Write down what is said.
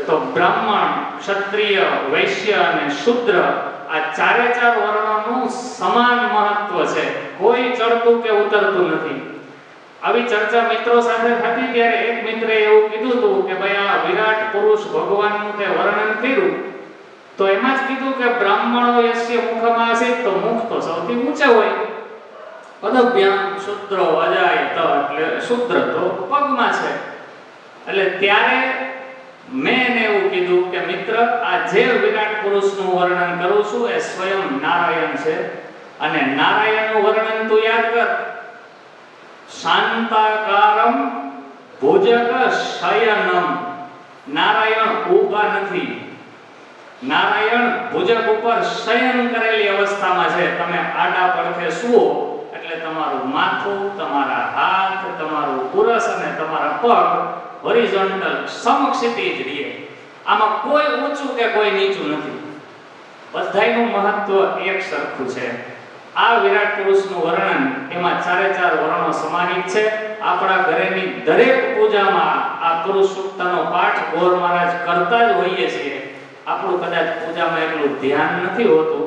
તો બ્રાહ્મણ, ક્ષત્રિય, વૈશ્ય અને શૂદ્ર આ ચારે ચાર વર્ણોનું સમાન મહત્વ છે, કોઈ ચડતું કે ઉતરતું નથી. આવી ચર્ચા મિત્રો સાથે થતી ત્યારે એક મિત્રે એવું કીધું હતું કે ભાઈ આ વિરાટ પુરુષ ભગવાનનું તે વર્ણન કર્યું તો એમાં જ કીધું કે બ્રાહ્મણો યસ્ય મુખમાસીત, તો મુખ તો સૌથી ઊંચા હોય. પદભ્યામ શૂદ્રો અજાયત, એટલે શૂદ્ર તો પગમાં છે. એટલે ત્યારે મેં એને એવું કીધું કે મિત્ર, આ જે વિરાટ પુરુષનું વર્ણન કરું છું એ સ્વયં નારાયણ છે. અને નારાયણનું વર્ણન તું યાદ કર. શાંતાકારમ ભુજગ શયનમ. નારાયણ ઊભા નથી, નારાયણ ભુજગ ઉપર શયન કરેલી અવસ્થામાં છે. તમે આડા પડખે સુવો એટલે તમારું માથું, તમારા હાથ, તમારું પુરસ અને તમારા પગ હોરિઝોન્ટલ સમક્ષિતિજ રહે. આમાં કોઈ ઊંચું કે કોઈ નીચું નથી, બધાયનું મહત્વ એક સરખું છે. આ વિરાટ પુરુષનું વર્ણન એમાં ચારે ચાર વર્ણો સમાહિત છે. આપણા ઘરેની દરેક પૂજામાં આ પુરુષ સૂક્તનો પાઠ ગોર મહારાજ કરતા જ હોઈએ છીએ. આપણું કદાચ પૂજામાં એટલું ધ્યાન નથી હોતું,